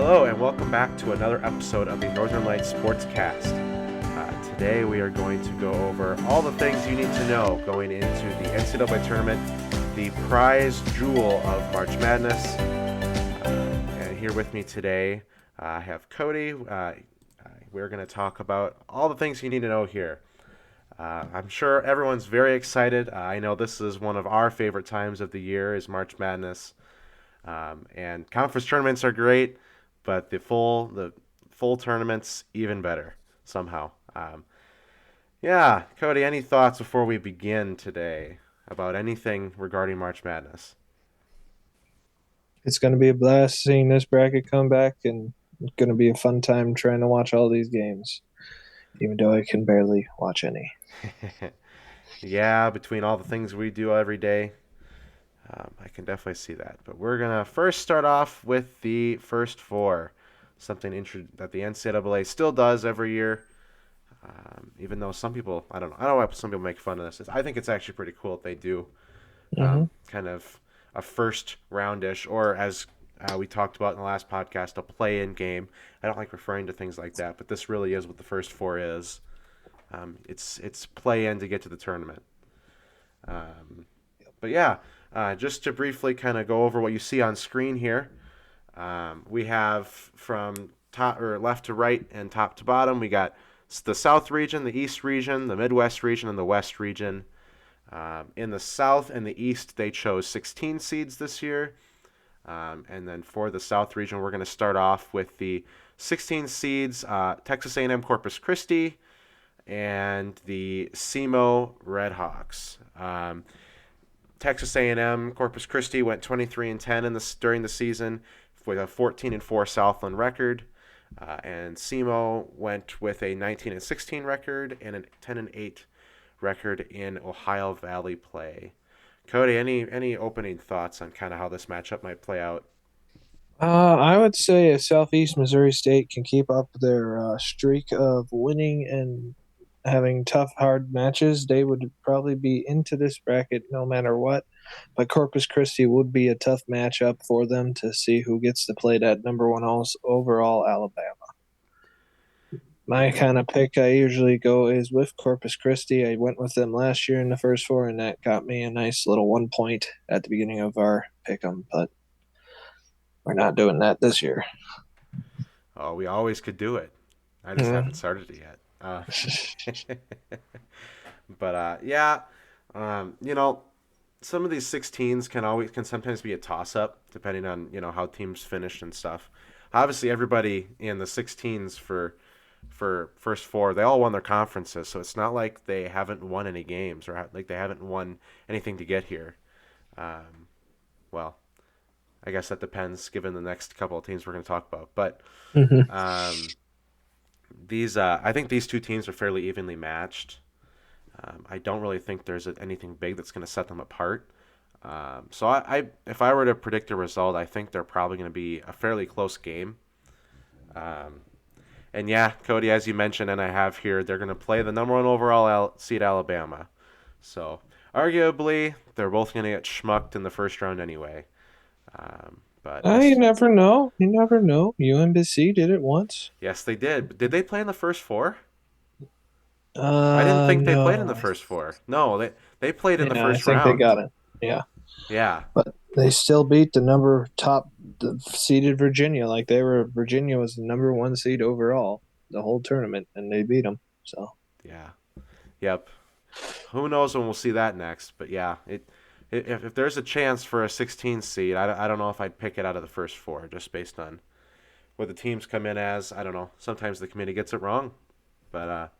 Hello and welcome back to another episode of the Northern Lights Sportscast. Today we are going to go over all the things you need to know going into the NCAA tournament, the prize jewel of March Madness. And here with me today, I have Cody. We're going to talk about all the things you need to know here. I'm sure everyone's very excited. I know this is one of our favorite times of the year is March Madness. And conference tournaments are great, but the full tournaments even better somehow. Cody, any thoughts before we begin today about anything regarding March Madness? It's going to be a blast seeing this bracket come back, and it's going to be a fun time trying to watch all these games, even though I can barely watch any. Yeah, between all the things we do every day, I can definitely see that. But we're going to first start off with the first four, something that the NCAA still does every year. Even though some people, I don't know why some people make fun of this. I think it's actually pretty cool that they do kind of a first roundish, or as we talked about in the last podcast, a play-in game. I don't like referring to things like that, but this really is what the first four is. It's play-in to get to the tournament. Just to briefly kind of go over what you see on screen here, we have from top or left to right and top to bottom. We got the South region, the East region, the Midwest region, and the West region. In the South and the East, they chose 16 seeds this year. And then for the South region, we're going to start off with the 16 seeds, Texas A&M Corpus Christi and the SEMO Redhawks. Texas A&M Corpus Christi went 23-10 during the season with a 14-4 Southland record. And SEMO went with a 19-16 record and a 10-8 record in Ohio Valley play. Cody, any opening thoughts on kind of how this matchup might play out? I would say if Southeast Missouri State can keep up their streak of winning and having tough, hard matches, they would probably be into this bracket no matter what. But Corpus Christi would be a tough matchup for them to see who gets to play that number one overall Alabama. My kind of pick I usually go is with Corpus Christi. I went with them last year in the first four, and that got me a nice little 1 point at the beginning of our pick 'em. But we're not doing that this year. Oh, we always could do it. I just haven't started it yet. Some of these 16s can sometimes be a toss up depending on how teams finish and stuff. Obviously, everybody in the 16s for first four, they all won their conferences, so it's not like they haven't won any games or like they haven't won anything to get here. Well, I guess that depends given the next couple of teams we're going to talk about. But I think these two teams are fairly evenly matched. I don't really think there's anything big that's going to set them apart. If I were to predict a result, I think they're probably going to be a fairly close game. And yeah, Cody, as you mentioned, and I have here, they're going to play the number one overall seed Alabama. So arguably, they're both going to get schmucked in the first round anyway. You never know. You never know. UMBC did it once. Yes, they did. But did they play in the first four? I didn't think they played in the first four. No, they played in the first round. I think they got it. Yeah. Yeah. But they still beat the seeded Virginia. Virginia was the number one seed overall the whole tournament, and they beat them. So. Yeah. Yep. Who knows when we'll see that next? But yeah, if there's a chance for a 16 seed, I don't know if I'd pick it out of the first four just based on what the teams come in as. I don't know. Sometimes the committee gets it wrong, but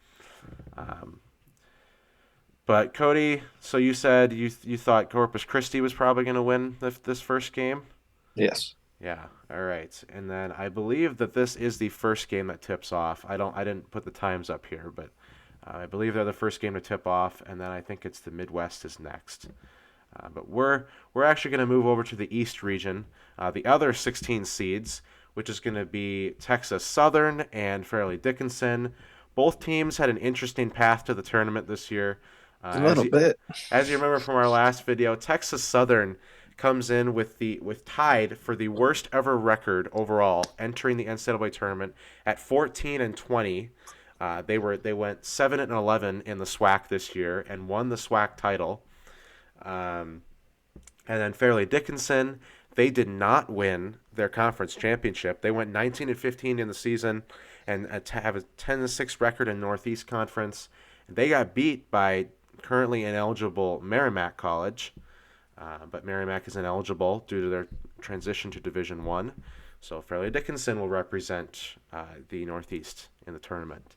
Cody, so you said you thought Corpus Christi was probably going to win this first game? Yes. Yeah. All right. And then I believe that this is the first game that tips off. I didn't put the times up here, but I believe they're the first game to tip off, and then I think it's the Midwest is next. But we're actually going to move over to the East region, the other 16 seeds, which is going to be Texas Southern and Fairleigh Dickinson. Both teams had an interesting path to the tournament this year. A little bit. As you remember from our last video, Texas Southern comes in with tied for the worst ever record overall entering the NCAA tournament at 14-20. They went 7-11 in the SWAC this year and won the SWAC title. Um, and then Fairleigh Dickinson, they did not win their conference championship. They went 19-15 in the season and have a 10-6 record in Northeast Conference. They got beat by currently ineligible Merrimack College, but Merrimack is ineligible due to their transition to Division One. So Fairleigh Dickinson will represent the Northeast in the tournament.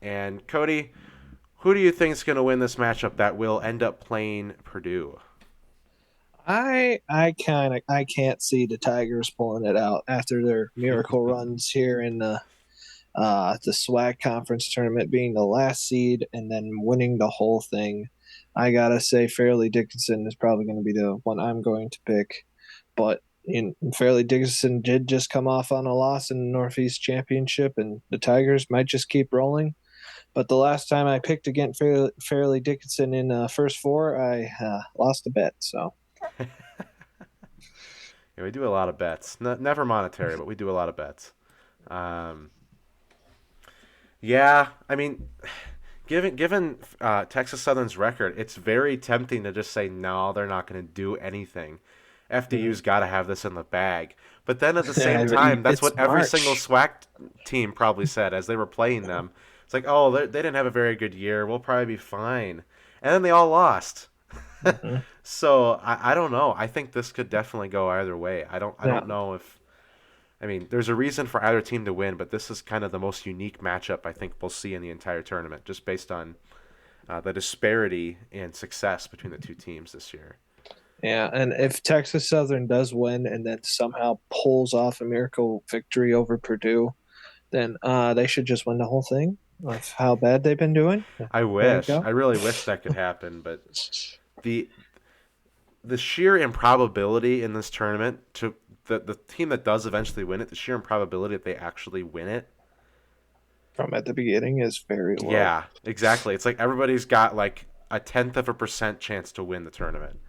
And Cody, who do you think is going to win this matchup that will end up playing Purdue? I can't see the Tigers pulling it out after their miracle runs here in the SWAC conference tournament, being the last seed and then winning the whole thing. I gotta say, Fairleigh Dickinson is probably going to be the one I'm going to pick. But Fairleigh Dickinson did just come off on a loss in the Northeast Championship, and the Tigers might just keep rolling. But the last time I picked against Fairleigh Dickinson in first four, I lost a bet. So Yeah, we do a lot of bets. Never monetary, but we do a lot of bets. Um, yeah, I mean, given Texas Southern's record, it's very tempting to just say no, they're not going to do anything. FDU's got to have this in the bag. But then at the same time, that's it's what every March. single SWAC team probably said as they were playing them. It's like, oh, they didn't have a very good year. We'll probably be fine. And then they all lost. Mm-hmm. So I don't know. I think this could definitely go either way. I Yeah, don't know if I mean there's a reason for either team to win, but this is kind of the most unique matchup I think we'll see in the entire tournament, just based on the disparity in success between the two teams this year. yeah. And if Texas Southern does win and then somehow pulls off a miracle victory over Purdue, then they should just win the whole thing. Of how bad they've been doing. I There you wish, go. I really wish that could happen, but the the sheer improbability in this tournament to the team that does eventually win it, the sheer improbability that they actually win it. From at the beginning is very low. Yeah, exactly. It's like everybody's got like a 10th of a % chance to win the tournament.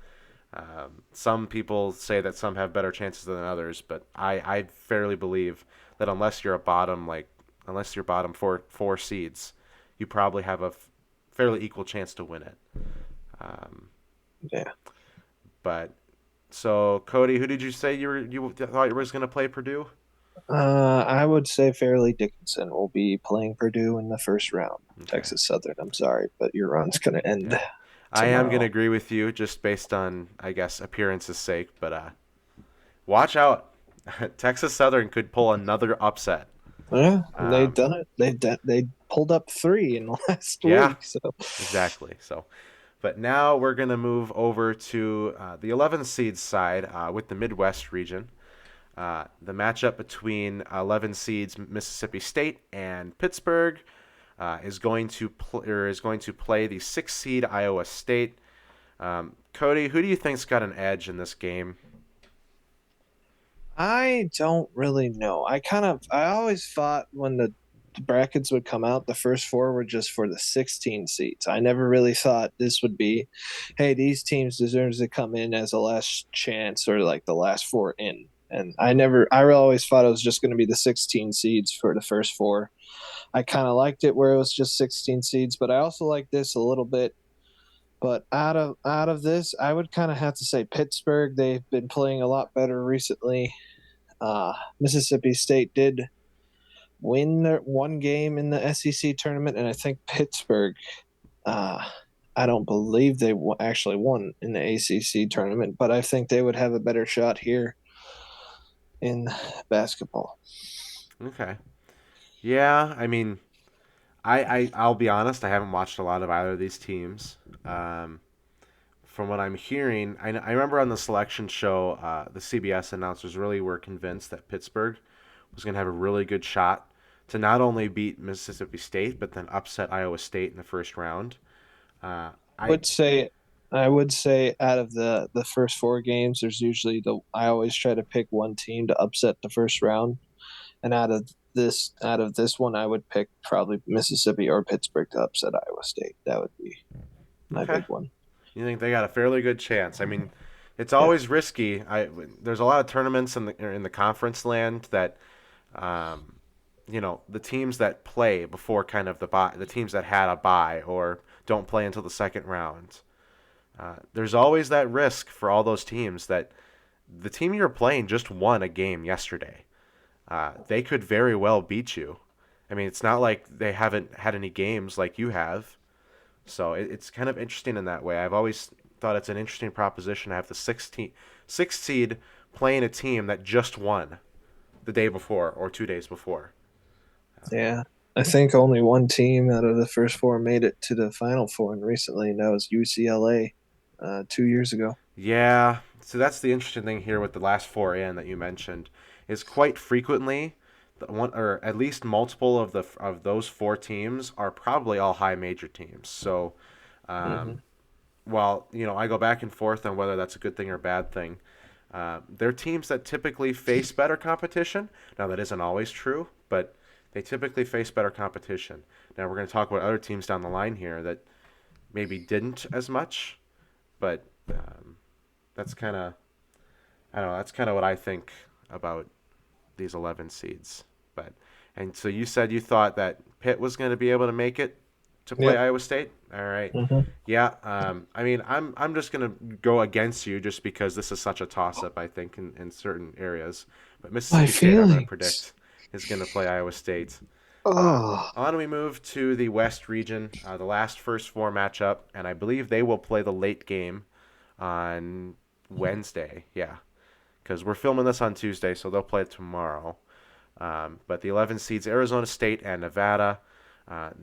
Some people say that some have better chances than others, but I fairly believe that unless you're bottom four seeds, you probably have a fairly equal chance to win it. Um, Yeah. but so Cody, who did you say you thought you was going to play Purdue? I would say Fairleigh Dickinson will be playing Purdue in the first round. Okay, Texas Southern, I'm sorry, but your run's going to end yeah, I am going to tomorrow. agree with you just based on I guess appearance's sake, but watch out. Texas Southern could pull another upset. Yeah, they've Um, done it. They pulled up three in the last yeah, week. So exactly. So, but now we're going to move over to the 11 seed side with the Midwest region. The matchup between 11 seeds Mississippi State and Pittsburgh is going to play the 6 seed Iowa State. Cody, who do you think's got an edge in this game? I don't really know. I always thought when the brackets would come out, the first four were just for the 16 seats. I never really thought this would be, hey, these teams deserve to come in as a last chance or like the last four in. And I always thought it was just going to be the 16 seeds for the first four. I kind of liked it where it was just 16 seeds, but I also like this a little bit. But out of this, I would kind of have to say Pittsburgh. They've been playing a lot better recently. Mississippi State did win their one game in the SEC tournament, and I think Pittsburgh. Uh, I don't believe they actually won in the ACC tournament, but I think they would have a better shot here in basketball. Okay. Yeah, I mean, I'll be honest, I haven't watched a lot of either of these teams. Um, from what I'm hearing, I remember on the selection show, the CBS announcers really were convinced that Pittsburgh was going to have a really good shot to not only beat Mississippi State, but then upset Iowa State in the first round. Uh, I Would say I would say out of the first four games, there's usually the I always try to pick one team to upset the first round, and out of this one, I would pick probably Mississippi or Pittsburgh to upset Iowa State. That would be my okay. big one. You think they got a fairly good chance? I mean, It's Yeah, always risky. There's a lot of tournaments in the conference land that, um, the teams that play before kind of the teams that had a bye or don't play until the second round. There's always that risk for all those teams that the team you're playing just won a game yesterday. They could very well beat you. I mean, it's not like they haven't had any games like you have. So it's kind of interesting in that way. I've always thought it's an interesting proposition to have the sixth seed playing a team that just won the day before or 2 days before. yeah. I think only one team out of the first four made it to the Final Four, and recently, and that was UCLA 2 years ago. Yeah, so that's the interesting thing here with the last four in that you mentioned is quite frequently the one or at least multiple of those four teams are probably all high major teams. So Hmm. um, while I go back and forth on whether that's a good thing or a bad thing, they're teams that typically face better competition. Now that isn't always true, but they typically face better competition. Now we're going to talk about other teams down the line here that maybe didn't as much, but that's kind of I don't know. That's kind of what I think about these 11 seeds. But and so you said you thought that Pitt was going to be able to make it to play Yep. Iowa State. All right. Hmm. Yeah. I mean, I'm just going to go against you just because this is such a toss up. I think in certain areas. But My Mississippi State, I'm going to feelings. predict is going to play Iowa State. Oh, On we move to the West region, the last first four matchup, and I believe they will play the late game on Wednesday. Yeah, because we're filming this on Tuesday, so they'll play it tomorrow. But the 11 seeds, Arizona State and Nevada,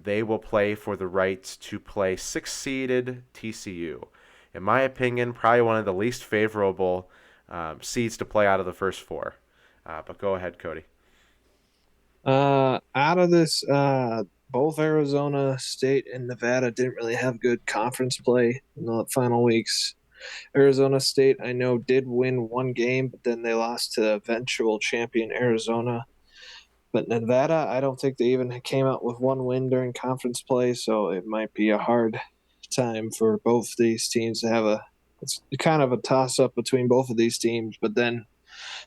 they will play for the right to play six-seeded TCU. In my opinion, probably one of the least favorable seeds to play out of the first four. But go ahead, Cody. out of this, both Arizona State and Nevada didn't really have good conference play in the final weeks. Arizona State, I know, did win one game, but then they lost to eventual champion Arizona. But Nevada, I don't think they even came out with one win during conference play, so it might be a hard time for both these teams to have a. It's kind of a toss up between both of these teams, but then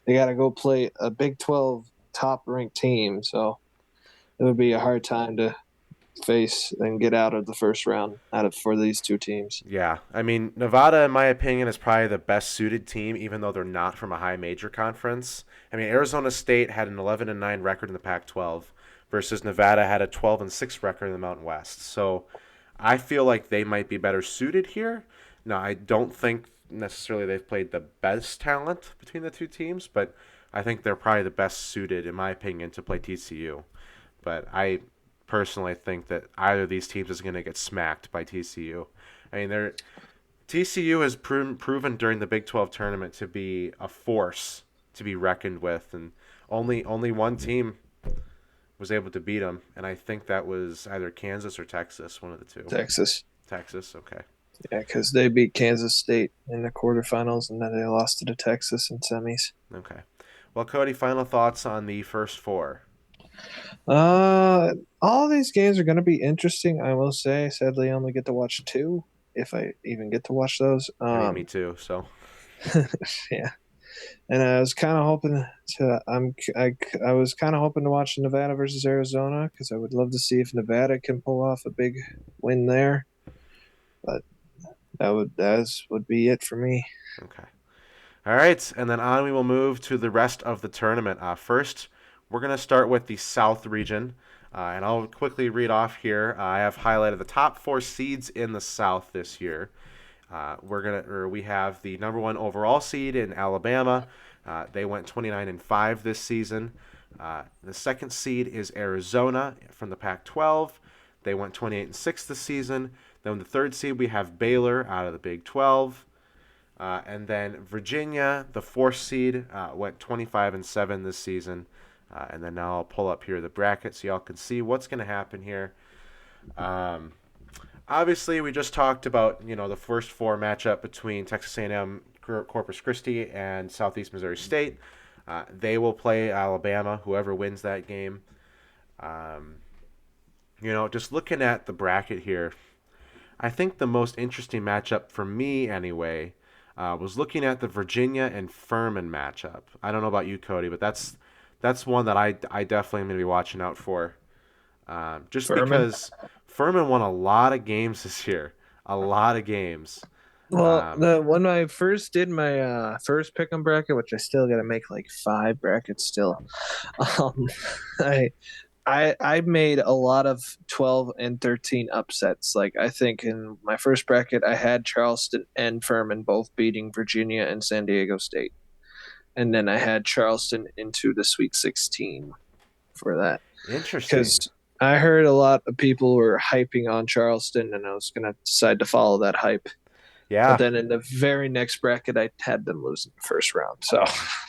they got to go play a Big 12 top ranked team, so it would be a hard time to face and get out of the first round out of for these two teams. Yeah, I mean Nevada, in my opinion, is probably the best suited team, even though they're not from a high major conference. I mean Arizona State had an 11-9 record in the Pac-12, versus Nevada had a 12-6 record in the Mountain West. So I feel like they might be better suited here. Now I don't think necessarily they've played the best talent between the two teams, but I think they're probably the best suited, in my opinion, to play TCU. But I personally think that either of these teams is going to get smacked by TCU. I mean, TCU has proven during the Big 12 tournament to be a force to be reckoned with, and only one team was able to beat them, and I think that was either Kansas or Texas, one of the two. Texas. Texas, okay, Yeah, because they beat Kansas State in the quarterfinals and then they lost to the Texas in semis. okay. Well, Cody, final thoughts on the first four. Uh, all these games are going to be interesting. I will say, sadly, I only get to watch two, if I even get to watch those. I mean, me too. So Yeah, and I was kind of hoping to. I was kind of hoping to watch Nevada versus Arizona because I would love to see if Nevada can pull off a big win there. But that would be it for me. okay. All right, and then on we will move to the rest of the tournament. First, we're going to start with the South region, and I'll quickly read off here. I have highlighted the top four seeds in the South this year. We have the number one overall seed in Alabama. They went 29-5 this season. The second seed is Arizona from the Pac-12. They went 28-6 this season. Then the third seed we have Baylor out of the Big 12. And then Virginia, the fourth seed, went 25-7 this season. And then now I'll pull up here the bracket so y'all can see what's going to happen here. Um, Obviously, we just talked about the first four matchup between Texas A&M, Corpus Christi, and Southeast Missouri State. They will play Alabama. Whoever wins that game. Um, just looking at the bracket here, I think the most interesting matchup for me, anyway, Was looking at the Virginia and Furman matchup. I don't know about you, Cody, but that's one that I definitely am going to be watching out for. Just Furman. because Furman won a lot of games this year, a lot of games. Well, Um, the when I first did my first pick'em bracket, which I still got to make like 5 brackets still. Um, I I made a lot of 12 and 13 upsets. Like I think in my first bracket, I had Charleston and Furman both beating Virginia and San Diego State, and then I had Charleston into the Sweet 16 for that Interesting. because I heard a lot of people were hyping on Charleston, and I was gonna decide to follow that hype. But Yeah. then in the very next bracket, I had them lose in the first round. So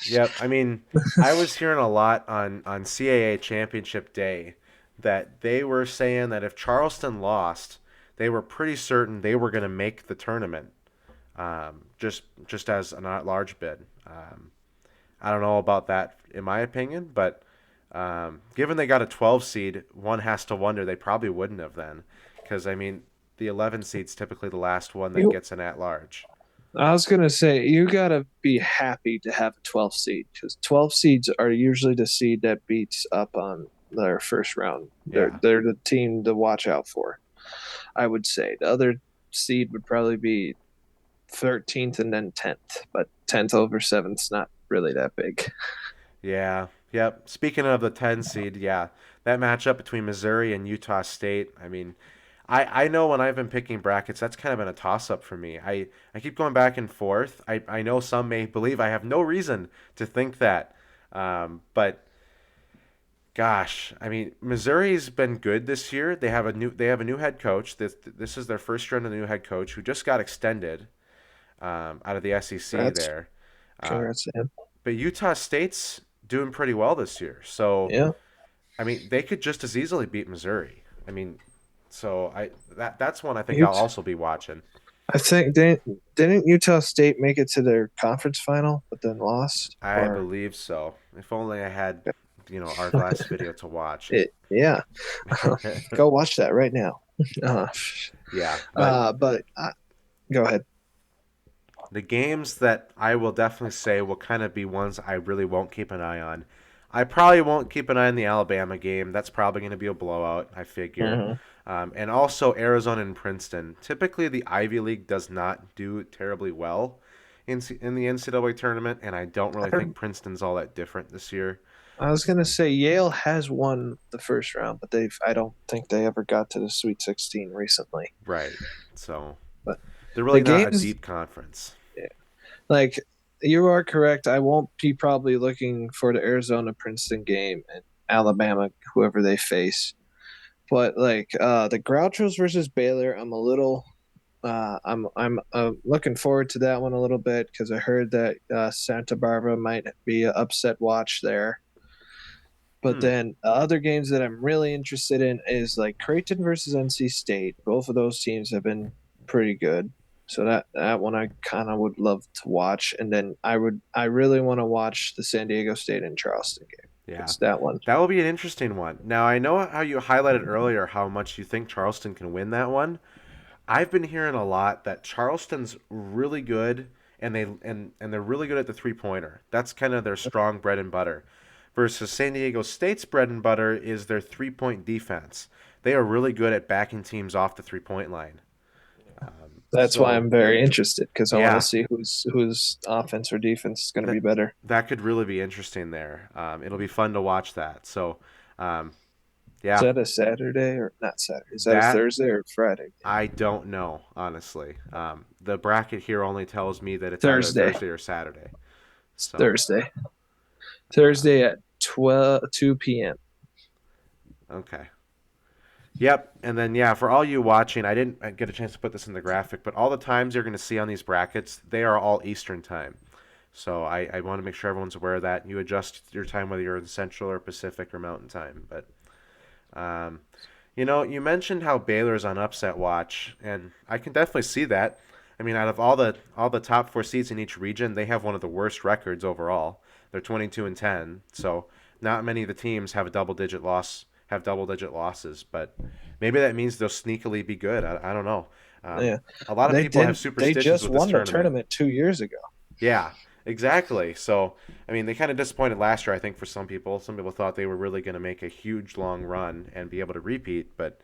Yep. I mean, I was hearing a lot on CAA championship day that they were saying that if Charleston lost, they were pretty certain they were going to make the tournament. Just as an at-large bid. I don't know about that in my opinion, but given they got a 12 seed, one has to wonder they probably wouldn't have then, because I mean the 11 seed's typically the last one that you, gets an at-large. I was gonna say you gotta be happy to have a 12 seed because 12 seeds are usually the seed that beats up on their first round. Yeah. They're the team to watch out for. I would say the other seed would probably be 13th and then 10th, but 10th over 7th's not really that big. Yeah. Yep. Speaking of the 10 seed, yeah, that matchup between Missouri and Utah State. I mean, I know when I've been picking brackets, that's kind of been a toss up for me. I keep going back and forth. I know some may believe I have no reason to think that. But gosh, I mean, Missouri's been good this year. They have a new head coach. This is their first run of the new head coach who just got extended out of the SEC That's there. Uh, congrats to him. but Utah State's doing pretty well this year. So Yeah. I mean, they could just as easily beat Missouri. I mean, so that's one I think I'll Ut- also be watching. I think didn't Utah State make it to their conference final but then lost I or believe so. If only I had, our last video to watch. yeah. Go watch that right now. Uh, Yeah, but but go ahead. the games that I will definitely say will kind of be ones I really won't keep an eye on. I probably won't keep an eye on the Alabama game. That's probably going to be a blowout, I figure. Mhm. And also Arizona and Princeton. Typically, the Ivy League does not do terribly well in the NCAA tournament, and I don't really think Princeton's all that different this year. I was gonna say Yale has won the first round, but I don't think they ever got to the Sweet 16 recently. Right. So But they're the really not a games, deep conference. like you are correct. I won't be probably looking for the Arizona Princeton game and Alabama, whoever they face. But like the Grouchos versus Baylor, I'm looking forward to that one a little bit because I heard that Santa Barbara might be an upset watch there. But Hmm. then the other games that I'm really interested in is like Creighton versus NC State. Both of those teams have been pretty good. So that one I kind of would love to watch. And then I really want to watch the San Diego State and Charleston game. Yeah. It's that one. That will be an interesting one. Now, I know how you highlighted earlier how much you think Charleston can win that one. I've been hearing a lot that Charleston's really good and they're really good at the three-pointer. That's kind of their strong bread and butter. Versus San Diego State's bread and butter is their three-point defense. They are really good at backing teams off the three-point line. That's why So, I'm very interested because I want to yeah, see whose offense or defense is going to be that better. that could really be interesting there. It'll be fun to watch that. So, um, Is yeah, that a Saturday or not Saturday? Is that a that Thursday or Friday game? I don't know, honestly. The bracket here only tells me that it's either Thursday. Thursday or Saturday. It's So, Thursday. uh, Thursday at 2 p.m. okay. Yep. And then, yeah, for all you watching, I didn't get a chance to put this in the graphic, but all the times you're going to see on these brackets, they are all Eastern time. So I want to make sure everyone's aware of that. You adjust your time whether you're in Central or Pacific or Mountain time. But, um, you mentioned how Baylor's on upset watch, and I can definitely see that. I mean, out of all the top four seeds in each region, they have one of the worst records overall. They're 22-10, so not many of the teams have double digit losses, but maybe that means they'll sneakily be good. I don't know. Yeah, A lot of they people have didn't. They superstitions just with this won the tournament. tournament 2 years ago. Yeah, exactly. So, I mean, they kind of disappointed last year, I think, for some people. Some people thought they were really going to make a huge long run and be able to repeat, but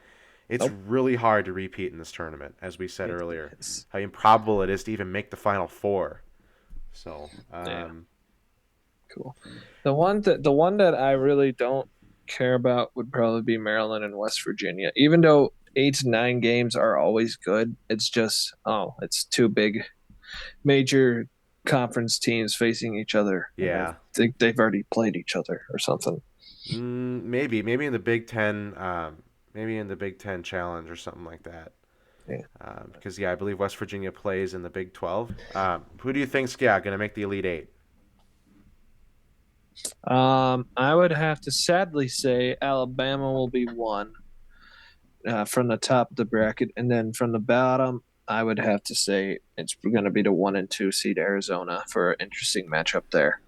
it's Nope. really hard to repeat in this tournament, as we said It earlier. is. How improbable it is to even make the final four. So, Yeah, cool. The one that I really don't care about would probably be Maryland and West Virginia. Even though 8 to 9 games are always good, it's just it's two big major conference teams facing each other, and yeah. they've already played each other or something. Maybe in the Big Ten, maybe in the Big Ten Challenge or something like that. Yeah. Because yeah, I believe West Virginia plays in the Big 12. Who do you think's going to make the Elite Eight? I would have to sadly say Alabama will be one from the top of the bracket, and then from the bottom, I would have to say it's going to be the 1 and 2 seed Arizona for an interesting matchup there.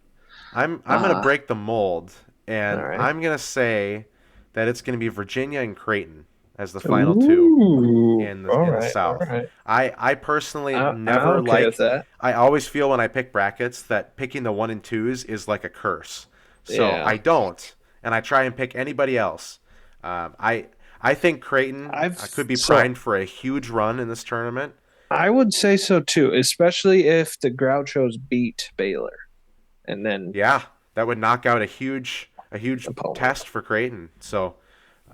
I'm going to Uh, break the mold, all and right. I'm going to say that it's going to be Virginia and Creighton as the final two Ooh. in All the right. All South. right. I personally I'm never okay with like. that. I always feel when I pick brackets that picking the one and twos is like a curse. So Yeah. I don't, and I try and pick anybody else. I think Creighton I've could be so primed for a huge run in this tournament. I would say so too, especially if the Grouchos beat Baylor and then Yeah, that would knock out a huge opponent. test for Creighton. So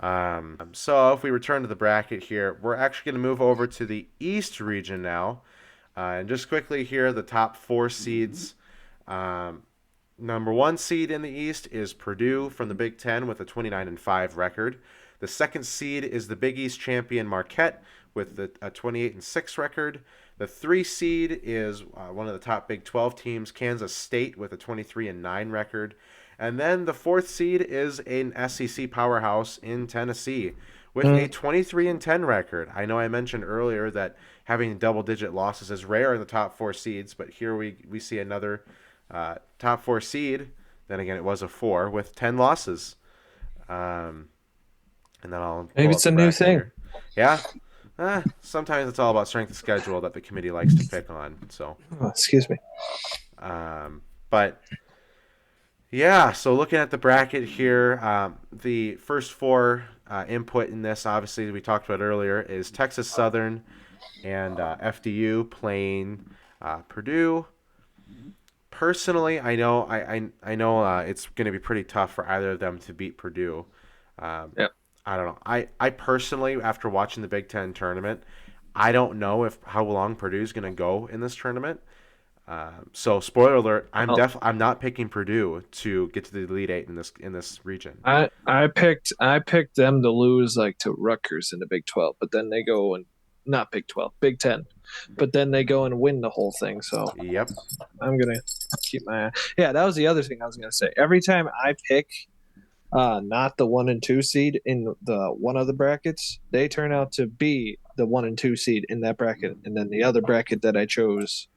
if we return to the bracket here, we're actually going to move over to the East region now, and just quickly here the top four seeds. Um, Number one seed in the East is Purdue from the Big Ten with a 29-5 record. The second seed is the Big East champion Marquette with a 28-6 record. The three seed is one of the top Big 12 teams, Kansas State, with a 23-9 record. And then the fourth seed is an SEC powerhouse in Tennessee with a Mm, 23-10 record. I know I mentioned earlier that having double-digit losses is rare in the top four seeds, but here we see another top four seed. Then again, it was a four with 10 losses. Um, and then I'll maybe pull it's up a the new bracket thing. here. Yeah. Sometimes it's all about strength of schedule that the committee likes to pick on. So, Oh, excuse me. but yeah, so looking at the bracket here, the first four input in this, obviously, we talked about earlier, is Texas Southern and FDU playing Purdue. Personally, I know it's going to be pretty tough for either of them to beat Purdue. Um, Yep. I don't know. I personally, after watching the Big Ten tournament, I don't know if how long Purdue's going to go in this tournament. So spoiler alert, Well, I'm not picking Purdue to get to the Elite Eight in this region. I picked them to lose like to Rutgers in the Big 12, but then they go and not Big 12, Big 10, but then they go and win the whole thing. So Yep. I'm gonna keep my eye. Yeah, that was the other thing I was gonna say. Every time I pick not the 1 and 2 seed in the one of the brackets, they turn out to be the 1 and 2 seed in that bracket, and then the other bracket that I chose.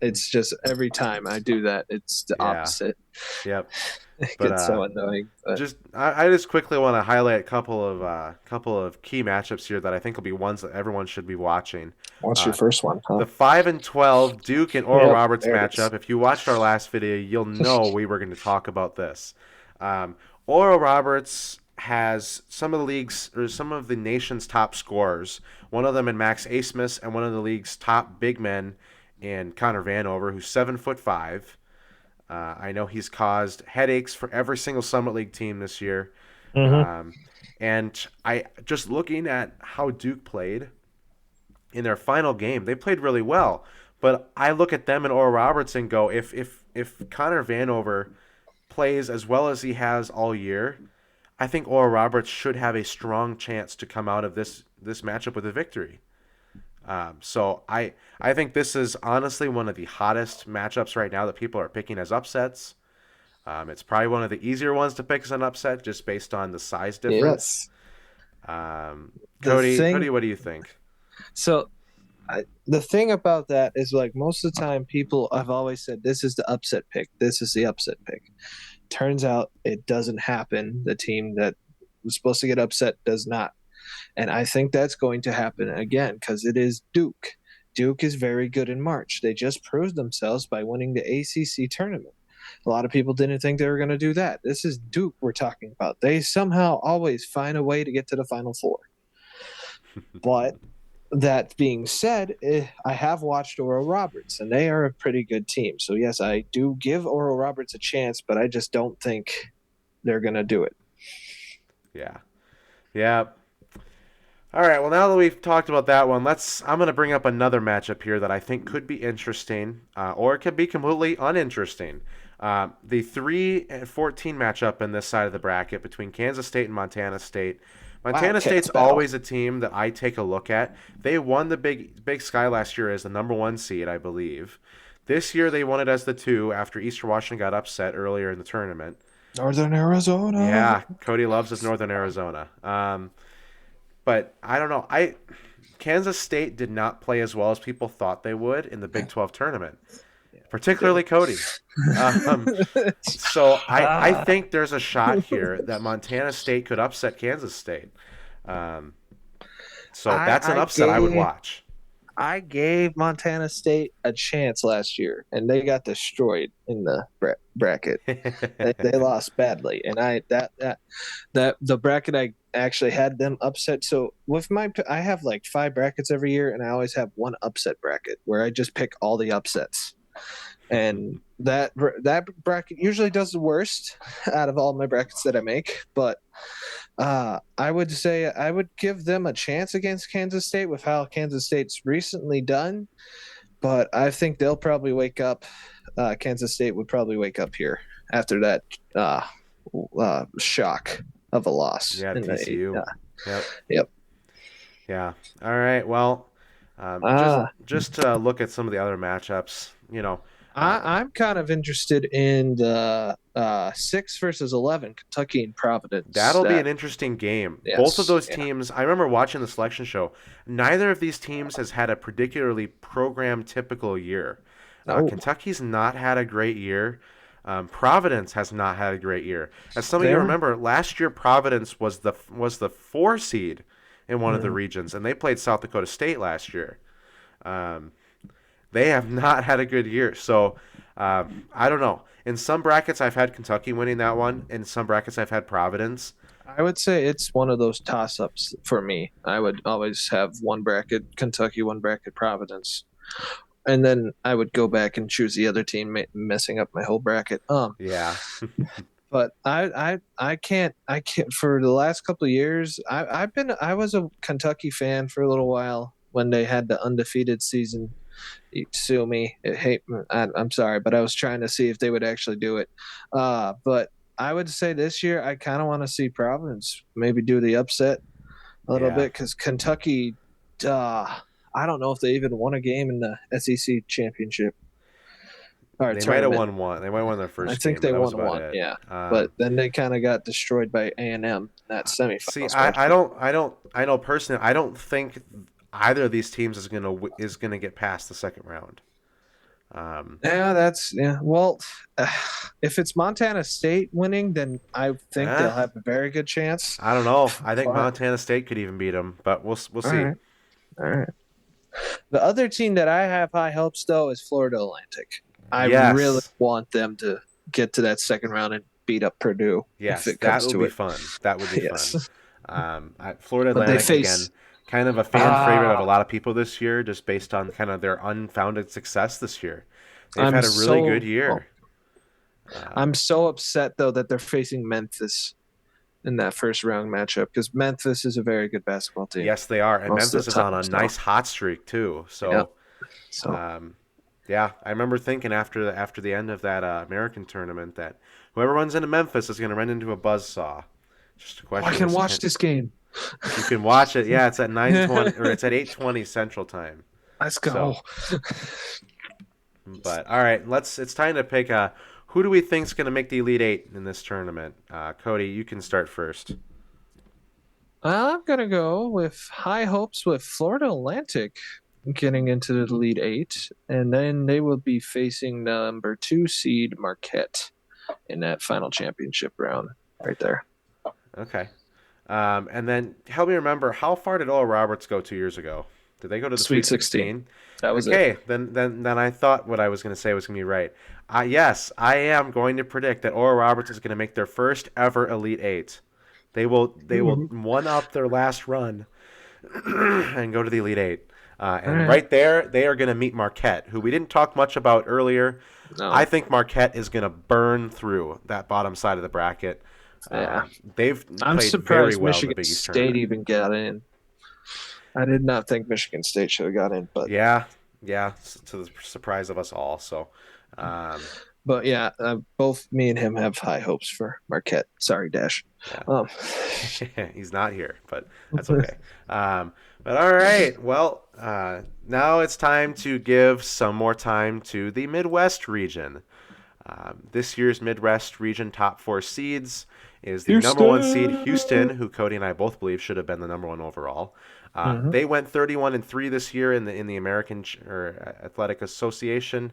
It's just every time I do that, it's the Yeah. opposite. Yep. It But gets so annoying. But I just quickly want to highlight a couple of key matchups here that I think will be ones that everyone should be watching. what's your Uh, first one, huh? the 5-12 Duke and Oral Yep, Roberts there it is. matchup. If you watched our last video, you'll know we were going to talk about this. Oral Roberts has some of the league's or some of the nation's top scorers. One of them in Max Asmus and one of the league's top big men in Connor Vanover, who's 7'5". I know he's caused headaches for every single Summit League team this year. Mm-hmm. Um, and I just looking at how Duke played in their final game, they played really well. But I look at them and Oral Roberts and go, if Connor Vanover plays as well as he has all year, I think Oral Roberts should have a strong chance to come out of this matchup with a victory. So I think this is honestly one of the hottest matchups right now that people are picking as upsets. It's probably one of the easier ones to pick as an upset just based on the size difference. Yes. The Cody, thing, what do you think? so the thing about that is like most of the time, people I've always said this is the upset pick. This is the upset pick. Turns out it doesn't happen. The team that was supposed to get upset does not. And I think that's going to happen again because it is Duke. Duke is very good in March. They just proved themselves by winning the ACC tournament. A lot of people didn't think they were going to do that. This is Duke we're talking about. They somehow always find a way to get to the Final Four. But that being said, I have watched Oral Roberts, and they are a pretty good team. So, yes, I do give Oral Roberts a chance, but I just don't think they're going to do it. Yeah. Yeah. All right. Well, now that we've talked about that one, I'm going to bring up another matchup here that I think could be interesting, or it could be completely uninteresting. The 3-14 matchup in this side of the bracket between Kansas State and Montana State. Montana State's always a team that I take a look at. They won the Big Sky last year as the number 1 seed, I believe. This year they won it as the 2 after Eastern Washington got upset earlier in the tournament. Northern Arizona. Yeah, Cody loves his Northern Arizona. But I don't know. Kansas State did not play as well as people thought they would in the Big 12 tournament, particularly Cody. So I think there's a shot here that Montana State could upset Kansas State. So that's an upset I would watch. I gave Montana State a chance last year, and they got destroyed in the bracket. they lost badly, and the bracket I actually had them upset. So with I have like 5 brackets every year, and I always have one upset bracket where I just pick all the upsets. And that bracket usually does the worst out of all my brackets that I make, but I would say I would give them a chance against Kansas State with how Kansas State's recently done, but I think they'll probably wake up. Kansas State would probably wake up here after that shock of a loss. Yeah, TCU. Yep. Yeah. All right. Well, just to look at some of the other matchups, I'm kind of interested in the 6 versus 11, Kentucky and Providence. That'll be an interesting game. Yes, both of those teams, I remember watching the selection show. Neither of these teams has had a particularly program-typical year. Kentucky's not had a great year. Providence has not had a great year. As some of you remember, last year Providence was the 4 seed in one of the regions, and they played South Dakota State last year. They have not had a good year. So, I don't know. In some brackets, I've had Kentucky winning that one. In some brackets, I've had Providence. I would say it's one of those toss-ups for me. I would always have one bracket Kentucky, one bracket Providence. And then I would go back and choose the other team, messing up my whole bracket. Yeah. But I can't for the last couple of years, I was a Kentucky fan for a little while when they had the undefeated season. Sue me. I'm sorry, but I was trying to see if they would actually do it. But I would say this year I kind of want to see Providence maybe do the upset a little bit because Kentucky, I don't know if they even won a game in the SEC championship. They might have won one. They might have won their first game. I think they won one, yeah. But then they kind of got destroyed by A&M in that semifinal. See, I know personally, I don't think either of these teams is gonna get past the second round. Well, if it's Montana State winning, then I think they'll have a very good chance. I don't know. I think Montana State could even beat them, but we'll see. All right. The other team that I have high hopes though is Florida Atlantic. I really want them to get to that second round and beat up Purdue. Yes, that would be fun. That would be fun. Florida Atlantic again. Kind of a fan favorite of a lot of people this year, just based on kind of their unfounded success this year. They've had a really good year. I'm so upset, though, that they're facing Memphis in that first round matchup because Memphis is a very good basketball team. Yes, they are. And Memphis is on a nice hot streak, too. So, I remember thinking after the end of that American tournament that whoever runs into Memphis is going to run into a buzzsaw. Just a question. I can watch this game. You can watch it. Yeah, it's at 9:20 or it's at 8:20 Central Time. Let's go. But all right, it's time to pick who do we think is going to make the Elite Eight in this tournament? Cody, you can start first. I'm gonna go with high hopes with Florida Atlantic getting into the Elite Eight, and then they will be facing number 2 seed Marquette in that final championship round right there. Okay. And then help me remember, how far did Oral Roberts go 2 years ago? Did they go to the Sweet Sweet 16. 16? That was it. Okay, then I thought what I was going to say was going to be right. Yes, I am going to predict that Oral Roberts is going to make their first ever Elite Eight. They will Mhm. one up their last run and go to the Elite Eight. All And right. right there, they are going to meet Marquette, who we didn't talk much about earlier. I No. think Marquette is going to burn through that bottom side of the bracket. Yeah. They've I'm played very surprised well in the Michigan Big East State tournament. even got in. I did not think Michigan State should have got in, Yeah, yeah, to the surprise of us all. So, um, but yeah, both me and him have high hopes for Marquette. Sorry, Dash. yeah, Um, he's not here, but that's okay. But all right, well, now it's time to give some more time to the Midwest region. This year's Midwest region top four seeds is the number one seed Houston, Houston. who Cody and I both believe should have been the number one overall. Hmm. They went 31-3 this year in the American or Athletic Association.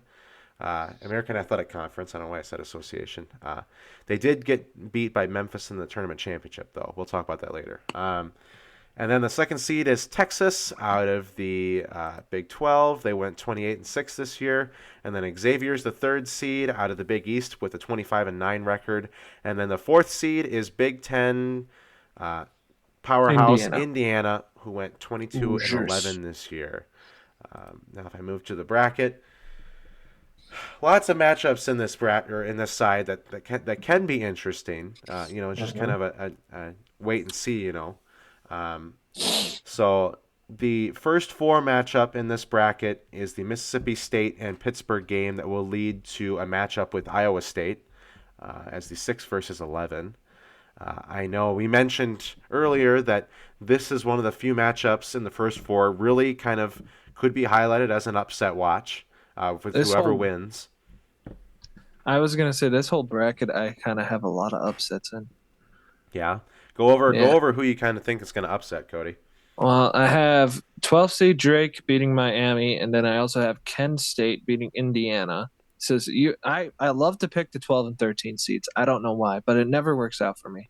American Athletic Conference. I don't know why I said association. They did get beat by Memphis in the tournament championship, though. We'll talk about that later. And then the second seed is Texas out of the Big 12. They went 28-6 this year. And then Xavier's the third seed out of the Big East with a 25-9 record. And then the fourth seed is Big 10 uh, powerhouse Indiana. Indiana, who went 22 Hoosiers. 11 this year. Now, if I move to the bracket, lots of matchups in this or in this side that can be interesting. It's just kind Mhm. of a wait and see. Um, so the first four matchup in this bracket is the Mississippi State and Pittsburgh game that will lead to a matchup with Iowa State as the 6 versus 11. I know we mentioned earlier that this is one of the few matchups in the first four really kind of could be highlighted as an upset watch with This whoever whole, wins. I was gonna say this whole bracket, I kind of have a lot of upsets in. Yeah. Go over Yeah. who you kind of think is going to upset, Cody. Well, I have 12 seed Drake beating Miami, and then I also have Kent State beating Indiana. Says you, I love to pick the 12 and 13 seeds. I don't know why, but it never works out for me.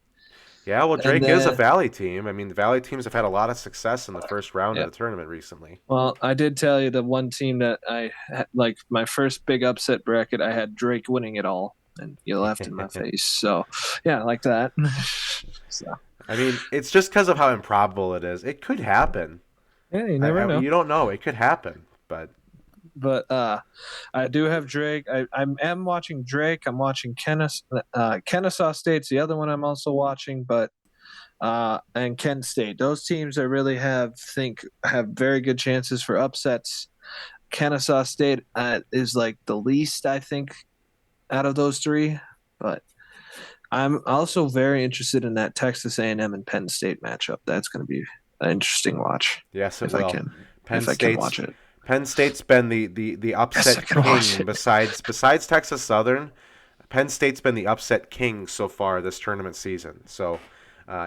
Yeah, well, And Drake is a then, Valley team. I mean, the Valley teams have had a lot of success in the first round of yeah. the tournament recently. Well, I did tell you the one team that I had, like my first big upset bracket, I had Drake winning it all, and you laughed in my face. So, yeah, like that. So, I mean, it's just because of how improbable it is. It could happen. yeah, you never know. You don't know. It could happen, but But I do have Drake. I am watching Drake. I'm watching Kennesaw State's the other one I'm also watching, but and Kent State. Those teams I really have very good chances for upsets. Kennesaw State is like the least I think out of those three, but I'm also very interested in that Texas A&M and Penn State matchup. That's going to be an interesting watch yes, it if I will. can Penn State's watch it. Penn State's been the Yes, I upset can watch king it. besides Texas Southern. Penn State's been the upset king so far this tournament season. So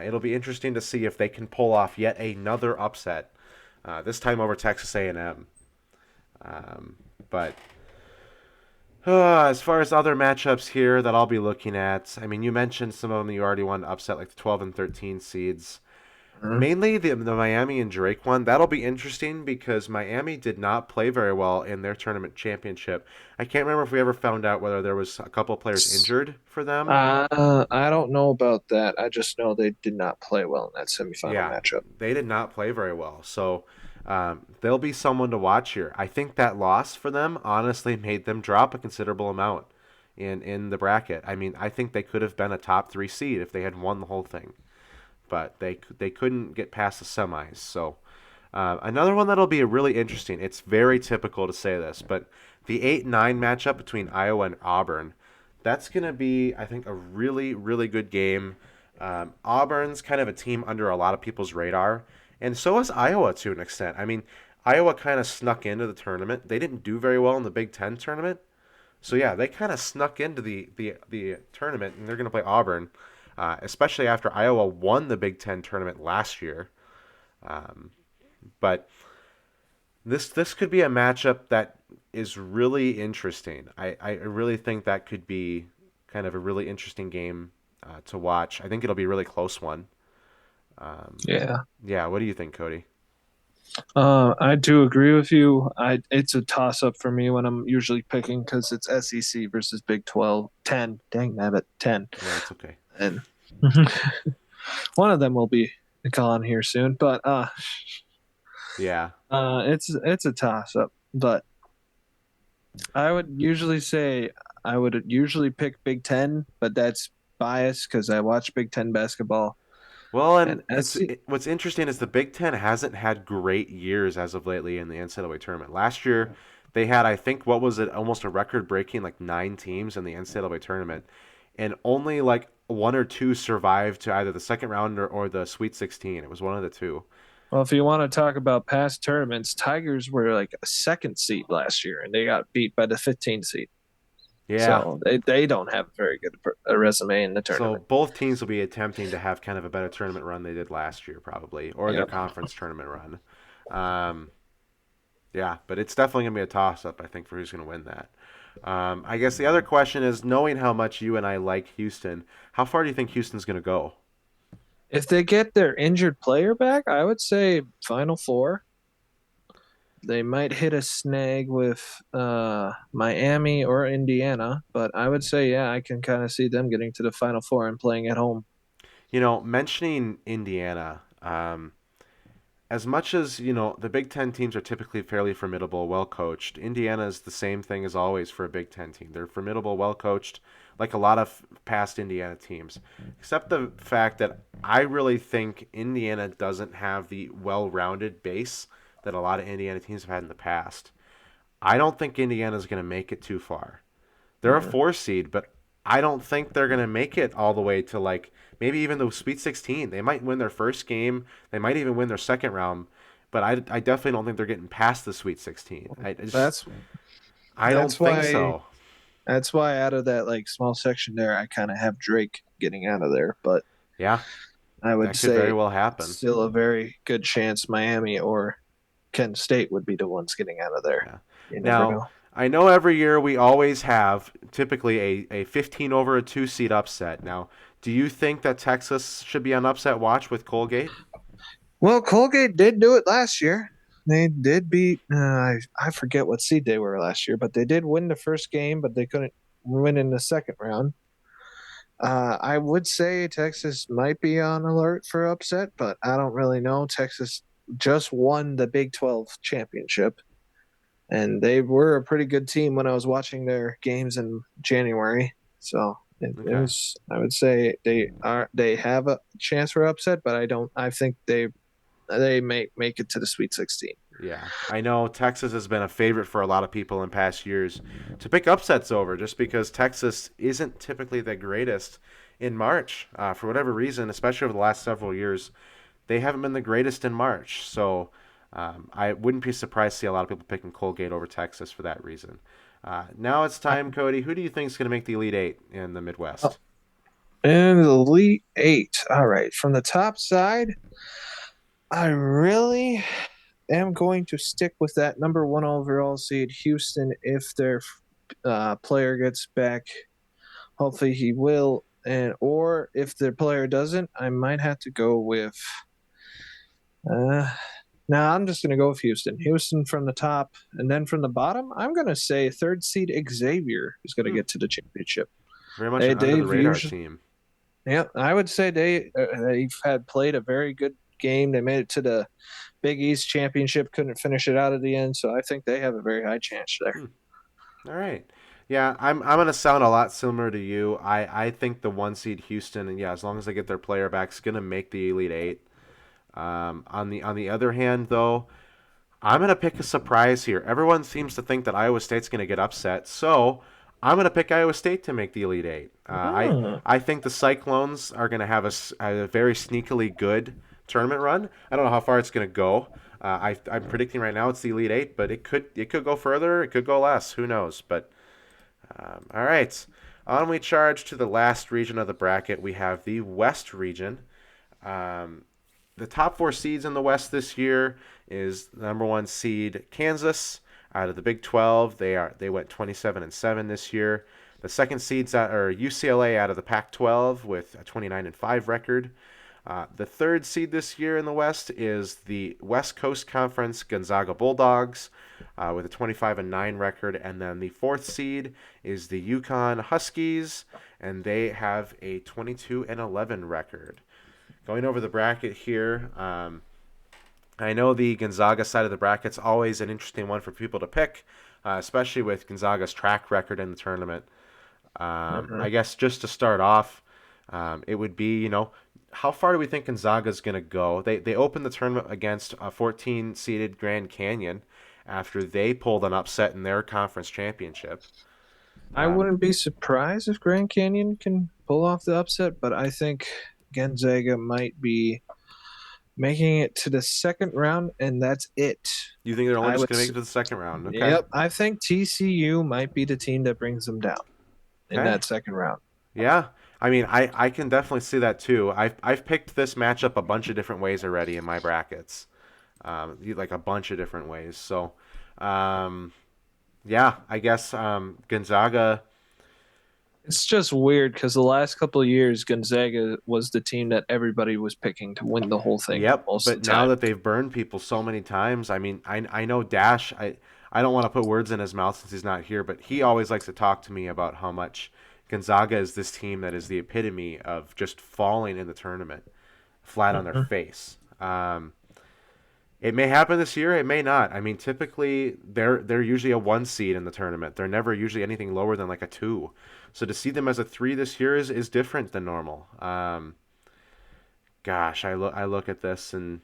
it'll be interesting to see if they can pull off yet another upset. This time over Texas A&M. But as far as other matchups here that I'll be looking at, I mean, you mentioned some of them you already want to upset, like the 12 and 13 seeds. Mhm. Mainly the Miami and Drake one. That'll be interesting because Miami did not play very well in their tournament championship. I can't remember if we ever found out whether there was a couple of players injured for them. I don't know about that. I just know they did not play well in that semifinal Yeah, matchup. they did not play very well. So they'll be someone to watch here. I think that loss for them honestly made them drop a considerable amount in the bracket. I mean, I think they could have been a top three seed if they had won the whole thing, but they couldn't get past the semis. So another one that'll be really interesting. It's very typical to say this, but the 8-9 matchup between Iowa and Auburn, that's going to be, I think, a really, really good game. Auburn's kind of a team under a lot of people's radar, and so is Iowa to an extent. I mean, Iowa kind of snuck into the tournament. They didn't do very well in the Big Ten tournament, so yeah, they kind of snuck into the tournament, and they're going to play Auburn, especially after Iowa won the Big Ten tournament last year. Um, but this could be a matchup that is really interesting. I really think that could be kind of a really interesting game to watch. I think it'll be a really close one. Yeah. Yeah, what do you think, Cody? I do agree with you. It's a toss up for me when I'm usually picking because it's SEC versus Big 12. 10. Dang nabbit, 10. Yeah, it's okay. And one of them will be gone here soon, but Yeah. it's a toss up. But I would usually say I would usually pick Big 10, but that's biased because I watch Big 10 basketball Well, and and SC. what's interesting is the Big Ten hasn't had great years as of lately in the NCAA tournament. Last year, they had, I think, what was it, almost a record-breaking like 9 teams in the NCAA tournament, and only like one or two survived to either the second round or the Sweet 16. It was one of the two. Well, if you want to talk about past tournaments, Tigers were like a second seed last year, and they got beat by the 15 seed. Yeah. So they don't have a very good a resume in the So tournament. both teams will be attempting to have kind of a better tournament run they did last year, probably, or their Yep. conference tournament run. Um, yeah, but it's definitely going to be a toss-up, I think, for who's going to win that. I guess the other question is, knowing how much you and I like Houston, how far do you think Houston's going to go? If they get their injured player back, I would say Final Four. They might hit a snag with Miami or Indiana, but I would say, yeah, I can kind of see them getting to the Final Four and playing at home. Mentioning Indiana, as much as the Big Ten teams are typically fairly formidable, well coached. Indiana is the same thing as always for a Big Ten team. They're formidable, well coached, like a lot of past Indiana teams. Except the fact that I really think Indiana doesn't have the well-rounded base that a lot of Indiana teams have had in the past. I don't think Indiana's going to make it too far. They're a Yeah. 4 seed, but I don't think they're going to make it all the way to like maybe even the Sweet 16. They might win their first game. They might even win their second round, but I definitely don't think they're getting past the Sweet 16. That's I don't that's think why so. that's why out of that like small section there, I kind of have Drake getting out of there, but Yeah, I would that could very say well happen. still a very good chance Miami or Kent State would be the ones getting out of there. Yeah. You never Now, know. I know every year we always have typically a 15 over a 2 seed upset. Now, do you think that Texas should be on upset watch with Colgate? Well, Colgate did do it last year. They did beat I forget what seed they were last year, but they did win the first game, but they couldn't win in the second round. I would say Texas might be on alert for upset, but I don't really know. Texas just won the Big 12 championship, and they were a pretty good team when I was watching their games in January. So it Okay. was, I would say they have a chance for upset, but I don't. I think they may make it to the Sweet 16. Yeah, I know Texas has been a favorite for a lot of people in past years to pick upsets over just because Texas isn't typically the greatest in March. For whatever reason, especially over the last several years, they haven't been the greatest in March. So I wouldn't be surprised to see a lot of people picking Colgate over Texas for that reason. Now it's time, Cody. Who do you think is going to make the Elite Eight in the Oh, Midwest? and the Elite Eight. All right, from the top side, I really am going to stick with that number one overall seed, Houston, if their player gets back. Hopefully he will. And or if the player doesn't, I might have to go with. Uh, now I'm just going to go with Houston. Houston from the top, and then from the bottom, I'm going to say third seed Xavier is going to Hmm, get to the championship. very much They an under the they've radar usually team. yeah, I would say they've had played a very good game. They made it to the Big East championship, couldn't finish it out at the end, so I think they have a very high chance there. Hmm. All right. Yeah, I'm gonna sound a lot similar to you. I think the 1 seed Houston, and yeah, as long as they get their player back, is gonna make the Elite Eight. On the other hand, though, I'm gonna pick a surprise here. Everyone seems to think that Iowa State's gonna get upset, so I'm gonna pick Iowa State to make the Elite Eight. Hmm. I think the Cyclones are gonna have a very sneakily good tournament run. I don't know how far it's gonna go. I'm predicting right now it's the Elite Eight, but it could go further, it could go less. Who knows? But all right, on we charge to the last region of the bracket. We have the West region. Um, the top 4 seeds in the West this year is the number 1 seed Kansas out of the Big 12. They went 27-7 this year. The second seeds are UCLA out of the Pac-12 with a 29-5 record. The third seed this year in the West is the West Coast Conference Gonzaga Bulldogs with a 25-9 record, and then the fourth seed is the Yukon Huskies, and they have a 22-11 record. Going over the bracket here, I know the Gonzaga side of the bracket's always an interesting one for people to pick, especially with Gonzaga's track record in the tournament. Mm-hmm. I guess just to start off, it would be, how far do we think Gonzaga's going to go? They opened the tournament against a 14-seeded Grand Canyon after they pulled an upset in their conference championship. I wouldn't be surprised if Grand Canyon can pull off the upset, but I think Gonzaga might be making it to the second round, and that's it. You think they're only I just would. going to make it to the second round? Okay. Yep, I think TCU might be the team that brings them down in Okay. that second round. Yeah. I mean, I can definitely see that too. I've picked this matchup a bunch of different ways already in my brackets, like a bunch of different ways. So, um, yeah, I guess Gonzaga. It's just weird because the last couple of years, Gonzaga was the team that everybody was picking to win the whole thing Yep, most of but the now time. that they've burned people so many times, I mean, I know Dash. I don't want to put words in his mouth since he's not here, but he always likes to talk to me about how much Gonzaga is this team that is the epitome of just falling in the tournament, flat on their Mhm. face. It may happen this year. It may not. I mean, typically they're usually a one seed in the tournament. They're never usually anything lower than like a two. So to see them as a three this year is different than normal. Gosh, I look at this and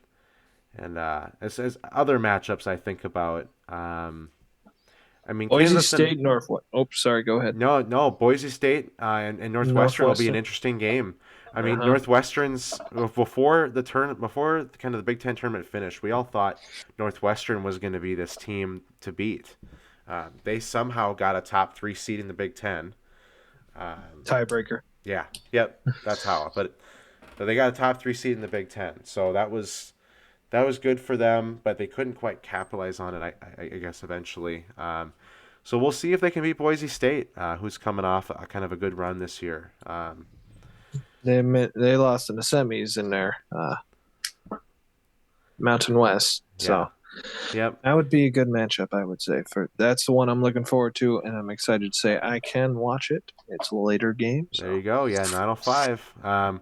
as other matchups I think about. I mean, Boise Kansas and State, Northwest. Oh, sorry. Go ahead. no, Boise State and Northwestern will be an Northwestern. interesting game. I Uh mean, huh. Northwestern's before kind of the Big Ten tournament finished, we all thought Northwestern was going to be this team to beat. They somehow got a top three seed in the Big Ten. Um, Tiebreaker. yeah, yep, that's how. But they got a top three seed in the Big Ten, so that was good for them, but they couldn't quite capitalize on it. I guess eventually. So we'll see if they can beat Boise State, who's coming off a kind of a good run this year. They lost in the semis in their Mountain West. Yeah. So Yep. that would be a good matchup, I would say. For that's the one I'm looking forward to, and I'm excited to say I can watch it. It's a later game, There so you go. Yeah, 905.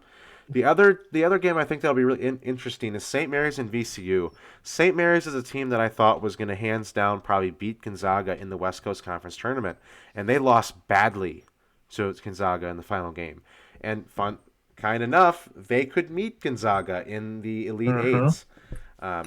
The other game I think that'll be really interesting is St. Mary's and VCU. St. Mary's is a team that I thought was going to hands down probably beat Gonzaga in the West Coast Conference tournament, and they lost badly to Gonzaga in the final game. And fun, kind enough, they could meet Gonzaga in the Elite uh-huh. Eight.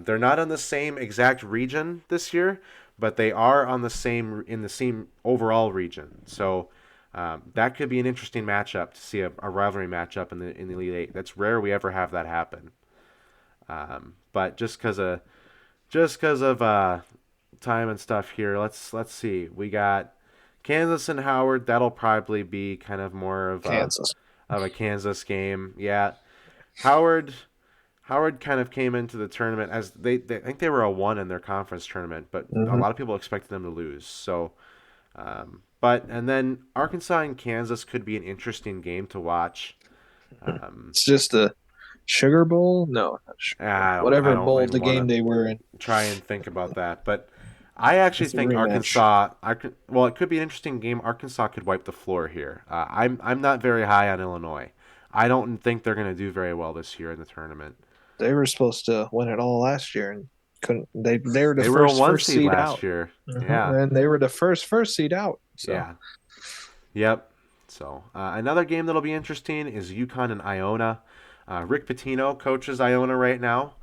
They're not on the same exact region this year, but they are on the same in the same overall region. So that could be an interesting matchup to see a rivalry matchup in the Elite Eight. That's rare we ever have that happen. But just because of time and stuff here, let's see. We got Kansas and Howard. That'll probably be kind of more Kansas. of a Kansas game. Yeah, Howard. Howard kind of came into the tournament as they I think they were a one in their conference tournament, but a Mm-hmm. lot of people expected them to lose. So, but and then Arkansas and Kansas could be an interesting game to watch. Um, It's just a Sugar Bowl. No, not Sugar Bowl. I Whatever don't bowl even the want game to they were in. try and think about that, but I actually It's a think rematch. Arkansas. Well, it could be an interesting game. Arkansas could wipe the floor here. I'm not very high on Illinois. I don't think they're going to do very well this year in the tournament. They were supposed to win it all last year and couldn't. They were the They were a one first seed seed last out. year. Yeah, And they were the first seed out. So yeah. Yep. So another game that'll be interesting is UConn and Iona. Rick Pitino coaches Iona right now,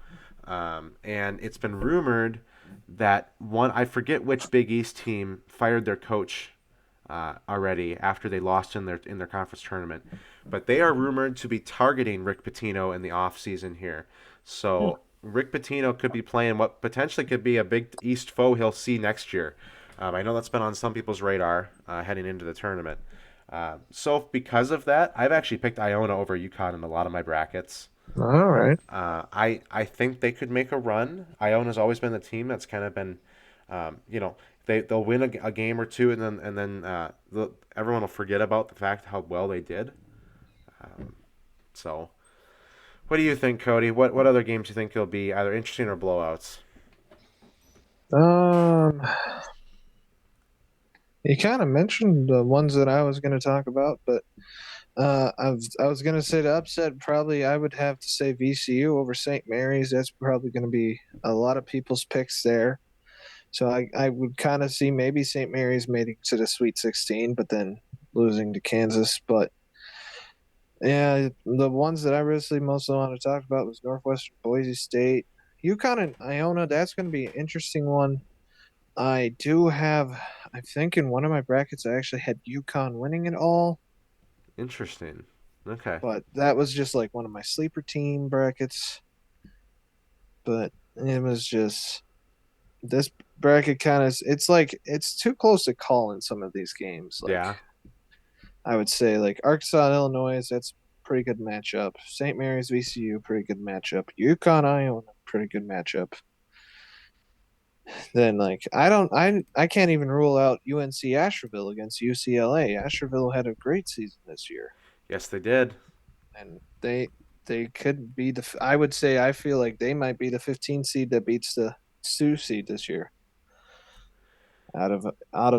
and it's been rumored that I forget which Big East team fired their coach already after they lost in their conference tournament, but they are rumored to be targeting Rick Pitino in the off season here. So Rick Pitino could be playing what potentially could be a Big East foe he'll see next year. I know that's been on some people's radar heading into the tournament. So because of that, I've actually picked Iona over UConn in a lot of my brackets. all right. I think they could make a run. Iona's always been the team that's kind of been, they'll win a game or two, and then everyone will forget about the fact how well they did. So What do you think, Cody? What other games do you think will be either interesting or blowouts? Um, you kind of mentioned the ones that I was going to talk about, but I was going to say the upset. Probably, I would have to say VCU over St. Mary's. That's probably going to be a lot of people's picks there. So I would kind of see maybe St. Mary's made it to the Sweet 16, but then losing to Kansas. But yeah, the ones that I really mostly want to talk about was Northwestern Boise State. UConn and Iona, that's going to be an interesting one. I do have, I think in one of my brackets, I actually had UConn winning it all, Interesting. Okay. but that was just like one of my sleeper team brackets. But it was just this bracket kind of, it's like, it's too close to call in some of these games. Like, Yeah. I would say, like Arkansas, Illinois, that's pretty good matchup. St. Mary's, VCU, pretty good matchup. UConn, Iowa, pretty good matchup. Then like I can't even rule out UNC Asheville against UCLA. Asheville had a great season this year, Yes, they did. and they could be I would say I feel like they might be the 15 seed that beats the 2 seed this year out of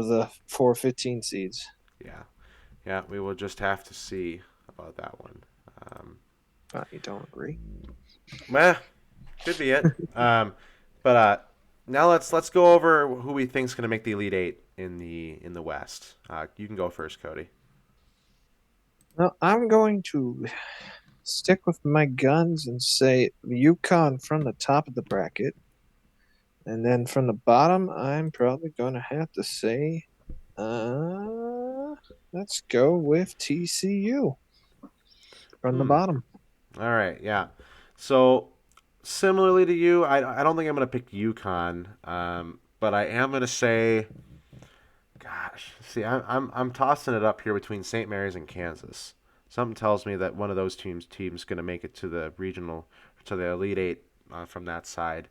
the 4 15 seeds. Yeah. Yeah. We will just have to see about that one. Um, You don't agree? Meh, could be it. But now let's go over who we think is going to make the Elite Eight in the West. You can go first, Cody. No, I'm going to stick with my guns and say UConn from the top of the bracket. And then from the bottom, I'm probably going to have to say, let's go with TCU from the Hmm. bottom. All right. Yeah. So similarly to you, I don't think I'm going to pick UConn. But I am going to say, gosh, see, I'm tossing it up here between St. Mary's and Kansas. Something tells me that one of those teams going to make it to the regional to the Elite Eight from that side.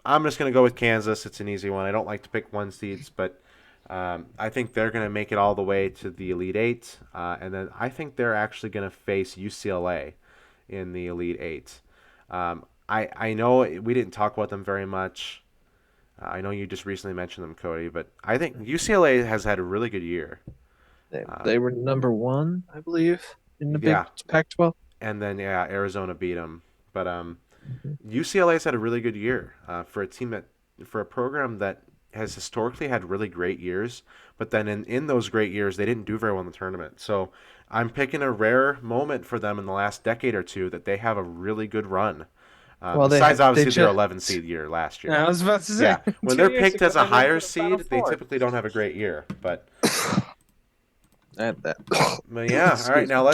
I'm just going to go with Kansas. It's an easy one. I don't like to pick one seeds, but I think they're going to make it all the way to the Elite Eight. And then I think they're actually going to face UCLA in the Elite Eight. I know we didn't talk about them very much. I know you just recently mentioned them, Cody, but I think UCLA has had a really good year. They were number one, I believe, in the Big Yeah, Pac-12. and then yeah, Arizona beat them. But Mhm. UCLA's had a really good year for a team that for a program that has historically had really great years, but then in those great years they didn't do very well in the tournament. So I'm picking a rare moment for them in the last decade or two that they have a really good run. Well, Besides they obviously their just. 11 seed year last year. I was about to say Yeah, when 2 they're years picked ago as a they went higher to the Final seed, they Four. typically don't have a great year. That. But yeah, all right. Excuse Now me.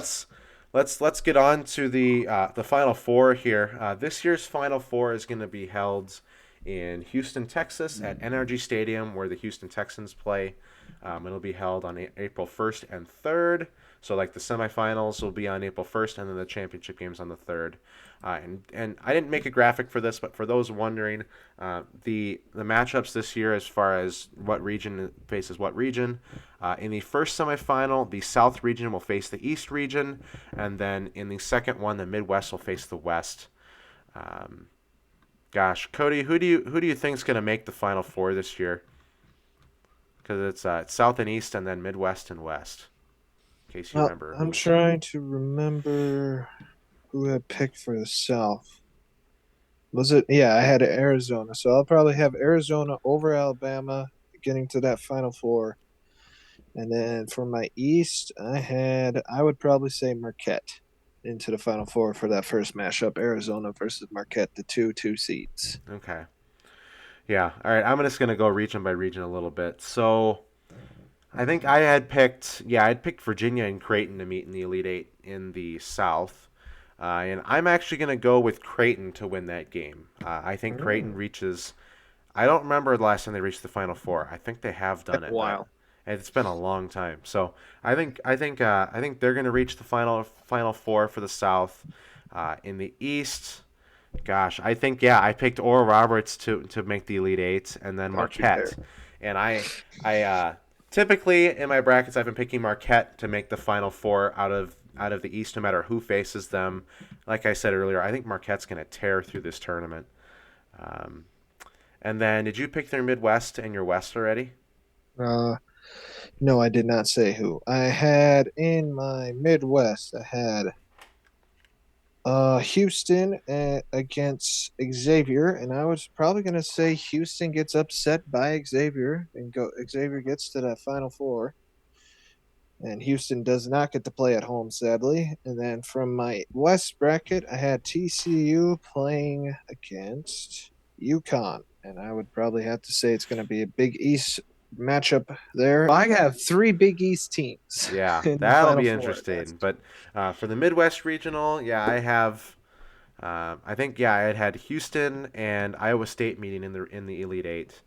let's get on to the Final Four here. This year's Final Four is going to be held in Houston, Texas, at NRG Stadium, where the Houston Texans play. It'll be held on April 1st and 3rd. So like the semifinals will be on April 1st, and then the championship games on the 3rd. And I didn't make a graphic for this, but for those wondering, the matchups this year as far as what region faces what region. In the first semifinal, the South region will face the East region, and then in the second one, the Midwest will face the West. Um, Gosh, Cody, who do you think is going to make the Final Four this year? Because it's South and East, and then Midwest and West. In case you Well, remember I'm who. trying to remember who I picked for the South. Was it? Yeah, I had Arizona. So I'll probably have Arizona over Alabama getting to that Final Four. And then for my East, I would probably say Marquette into the Final Four for that first matchup, Arizona versus Marquette, the two seeds. Okay. Yeah. All right. I'm just gonna go region by region a little bit. So I think I had picked Virginia and Creighton to meet in the Elite Eight in the South. And I'm actually going to go with Creighton to win that game. I think Creighton Mm. reaches. I don't remember the last time they reached the Final Four. I think they have Been done a it, but while. it's been a long time. So I think they're going to reach the Final Four for the South. In the East, gosh, I think I picked Oral Roberts to make the Elite Eight, and then Caught you there. Marquette. And I typically in my brackets I've been picking Marquette to make the Final Four out of out of the East, no matter who faces them. Like I said earlier, I think Marquette's going to tear through this tournament. Um, and then, did you pick their Midwest and your West already? Uh, no, I did not say who. I had in my Midwest, I had Houston against Xavier, and I was probably going to say Houston gets upset by Xavier and go Xavier gets to the Final Four. And Houston does not get to play at home, sadly. And then from my West bracket, I had TCU playing against UConn, and I would probably have to say it's going to be a Big East matchup there. I have three Big East teams Yeah, in the that'll Final be Four. interesting. But for the Midwest Regional, yeah, I have. I think I had Houston and Iowa State meeting in the Elite Eight,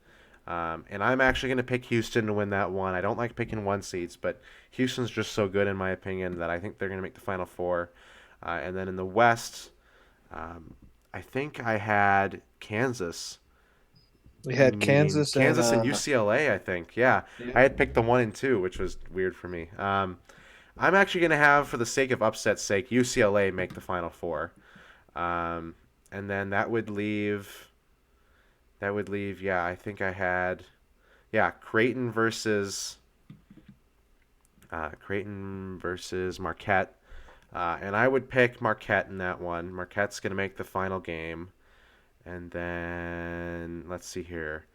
and I'm actually going to pick Houston to win that one. I don't like picking one seeds, but Houston's just so good in my opinion that I think they're going to make the Final Four. And then in the West, um, I think I had Kansas We had meeting Kansas and Kansas and UCLA. I think, yeah, yeah. I had picked the 1 and 2, which was weird for me. I'm actually going to have, for the sake of upset's sake, UCLA make the Final Four. Um, and then that would leave, yeah, I think I had, yeah, Creighton versus Marquette. And I would pick Marquette in that one. Marquette's going to make the final game. And then, let's see here.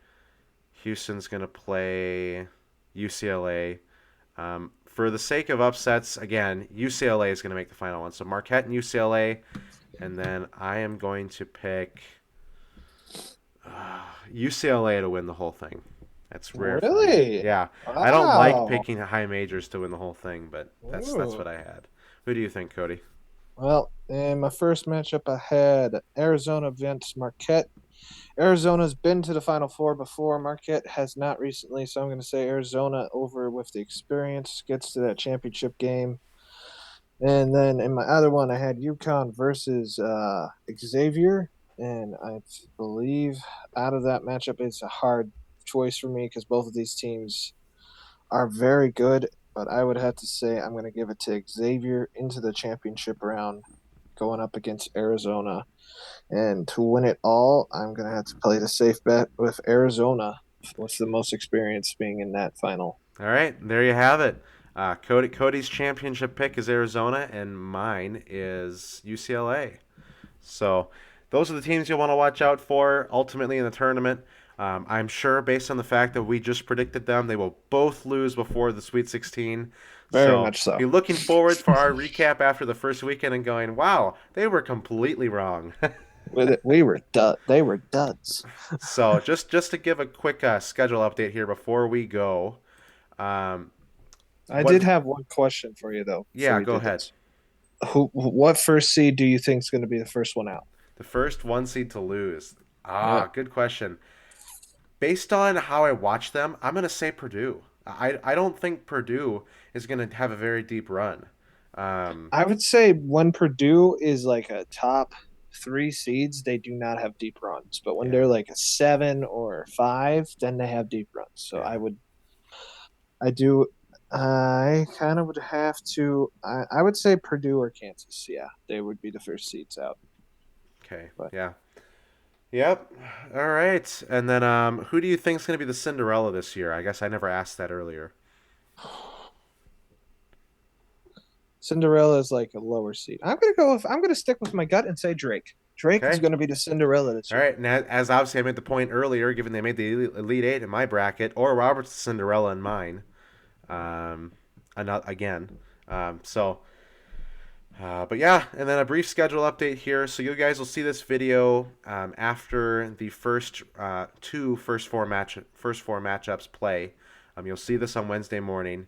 Houston's going to play UCLA. For the sake of upsets, again, UCLA is going to make the final one. So Marquette and UCLA. And then I am going to pick UCLA to win the whole thing. That's rare for me. Really? Yeah, I don't like Wow. picking high majors to win the whole thing, but that's what Ooh. I had. Who do you think, Cody? Well, in my first matchup, I had Arizona against Marquette. Arizona's been to the Final Four before. Marquette has not recently, so I'm going to say Arizona over with the experience gets to that championship game. And then in my other one, I had UConn versus Xavier, and I believe out of that matchup, it's a hard choice for me because both of these teams are very good. But I would have to say I'm going to give it to Xavier into the championship round, going up against Arizona. And to win it all, I'm going to have to play the safe bet with Arizona. What's the most experience being in that final? All right, there you have it. Cody's championship pick is Arizona, and mine is UCLA. So those are the teams you'll want to watch out for ultimately in the tournament. I'm sure, based on the fact that we just predicted them, they will both lose before the Sweet 16. Very So much so. be looking forward for our recap after the first weekend and going, wow, they were completely wrong. With it, we were dud. They were duds. So just to give a quick schedule update here before we go. Um, I what? did have one question for you though before Yeah, you go did ahead. this. What first seed do you think is going to be the first one out? The first one seed to lose. Yeah, Good question. Based on how I watch them, I'm gonna say Purdue. I don't think Purdue is gonna have a very deep run. Um, I would say when Purdue is like a top three seeds, they do not have deep runs. But when yeah, they're like a 7 or 5, then they have deep runs. So yeah. I do, I kind of would have to. I would say Purdue or Kansas. Yeah, they would be the first seeds out. Okay, But yeah, yep. All right, and then who do you think is gonna be the Cinderella this year? I guess I never asked that earlier. Cinderella is like a lower seed. I'm gonna stick with my gut and say Drake. Drake is Okay. gonna be the Cinderella this All year. right, and as obviously I made the point earlier, given they made the Elite Eight in my bracket, or Robert's Cinderella in mine, um, again. So but yeah, and then a brief schedule update here. So you guys will see this video after the first four matchups play. You'll see this on Wednesday morning.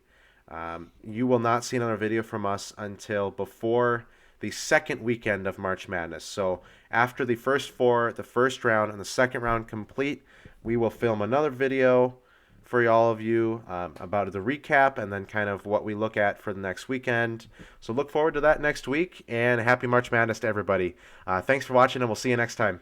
You will not see another video from us until before the second weekend of March Madness. So after the first four, the first round, and the second round complete, we will film another video for all of you about the recap and then kind of what we look at for the next weekend. So look forward to that next week, and happy March Madness to everybody. Thanks for watching, and we'll see you next time.